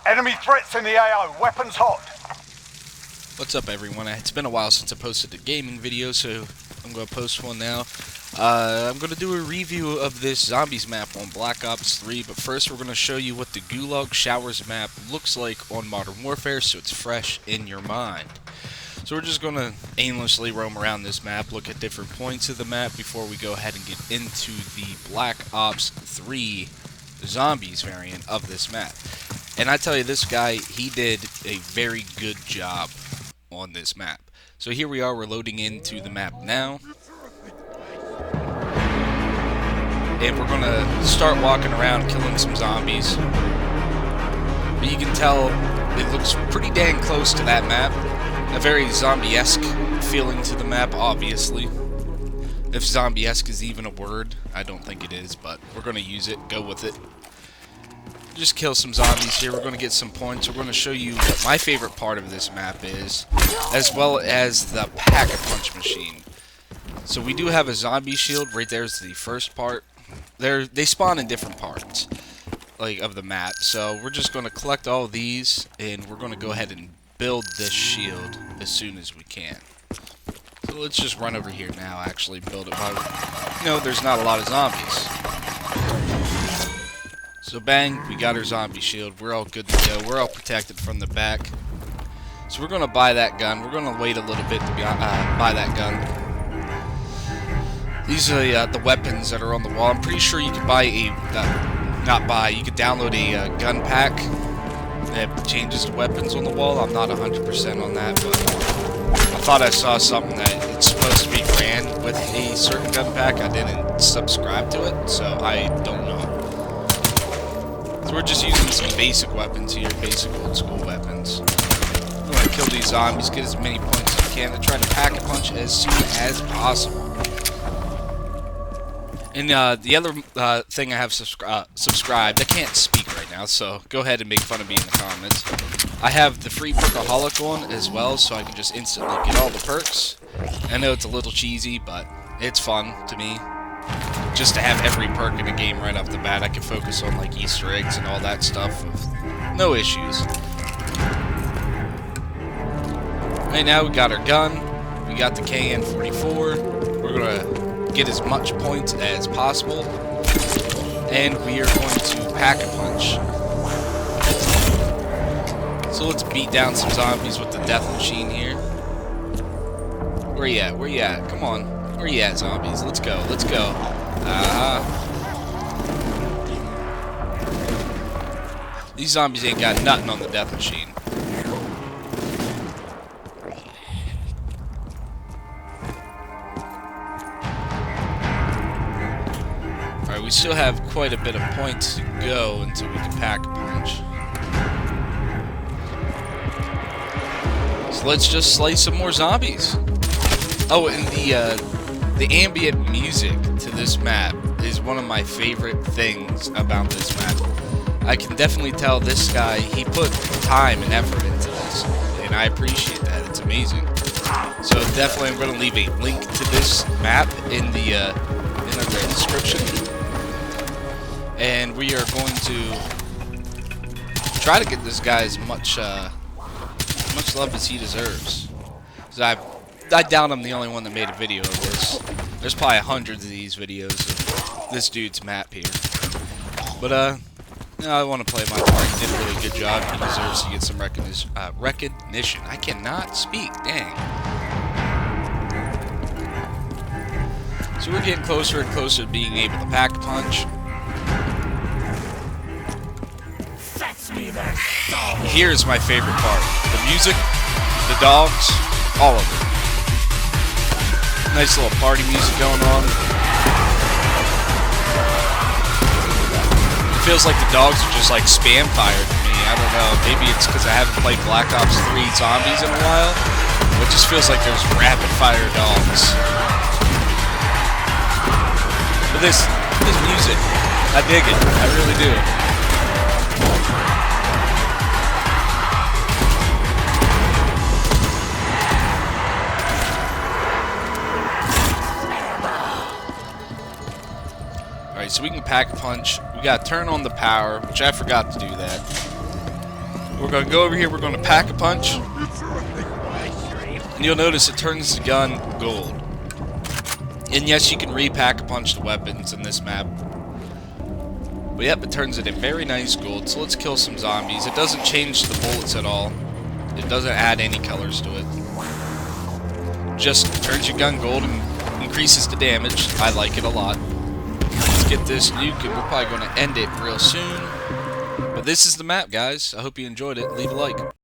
Enemy threats in the AO. Weapons hot. What's up, everyone? It's been a while since I posted a gaming video, so I'm going to post one now. I'm going to do a review of this Zombies map on Black Ops 3, but first we're going to show you what the Gulag Showers map looks like on Modern Warfare, so it's fresh in your mind. So we're just going to aimlessly roam around this map, look at different points of the map before we go ahead and get into the Black Ops 3 Zombies variant of this map. And I tell you, this guy, he did a very good job on this map. So here we are, we're loading into the map now. And we're going to start walking around killing some zombies. But you can tell it looks pretty dang close to that map. A very zombie-esque feeling to the map, obviously. If zombie-esque is even a word, I don't think it is, but we're going to use it, go with it. Just kill some zombies here. We're going to get some points. We're going to show you what my favorite part of this map is, as well as the pack-a-punch machine. So we do have a zombie shield. Right there is the first part. They spawn in different parts of the map. So we're just going to collect all of these, and we're going to go ahead and build this shield as soon as we can. So let's just run over here now, actually build it. There's not a lot of zombies. So bang, we got our zombie shield. We're all good to go. We're all protected from the back. So we're going to buy that gun. We're going to wait a little bit to buy that gun. These are the weapons that are on the wall. I'm pretty sure you can buy you can download a gun pack that changes the weapons on the wall. I'm not 100% on that, but I thought I saw something that it's supposed to be ran with a certain gun pack. I didn't subscribe to it, so I don't know. So we're just using some basic weapons here, basic old school weapons. We want to kill these zombies, get as many points as we can, and try to pack a punch as soon as possible. And the other thing I have subscribed, I can't speak right now, so go ahead and make fun of me in the comments. I have the free Perkaholic on as well, so I can just instantly get all the perks. I know it's a little cheesy, but it's fun to me. Just to have every perk in a game right off the bat, I can focus on like Easter eggs and all that stuff with no issues. Right now we got our gun, we got the KN-44. We're gonna get as much points as possible, and we are going to pack a punch. So let's beat down some zombies with the death machine here. Where you at? Where you at? Come on. Where you at, zombies? Let's go. Let's go. These zombies ain't got nothing on the death machine. Alright, we still have quite a bit of points to go until we can pack a punch. So let's just slay some more zombies. Oh, and the ambient music to this map is one of my favorite things about this map. I can definitely tell this guy, he put time and effort into this, and I appreciate that. It's amazing. So definitely I'm going to leave a link to this map in the description. And we are going to try to get this guy as much love as he deserves. Because I doubt I'm the only one that made a video of this. There's probably hundreds of these videos of this dude's map here. But, I want to play my part. He did a really good job. He deserves to get some recognition. I cannot speak. Dang. So we're getting closer and closer to being able to pack a punch. Here's my favorite part. The music, the dogs, all of it. Nice little party music going on. It feels like the dogs are just like spam fire to me. I don't know. Maybe it's because I haven't played Black Ops 3 Zombies in a while. It just feels like there's rapid fire dogs. But this music, I dig it. I really do. Alright, so we can pack a punch. We gotta turn on the power, which I forgot to do that. We're going to go over here, we're going to pack a punch. And you'll notice it turns the gun gold. And yes, you can repack a punch the weapons in this map. But yep, it turns it in very nice gold. So let's kill some zombies. It doesn't change the bullets at all. It doesn't add any colors to it. Just turns your gun gold and increases the damage. I like it a lot. Let's get this nuke, and we're probably going to end it real soon. But this is the map, guys. I hope you enjoyed it. Leave a like.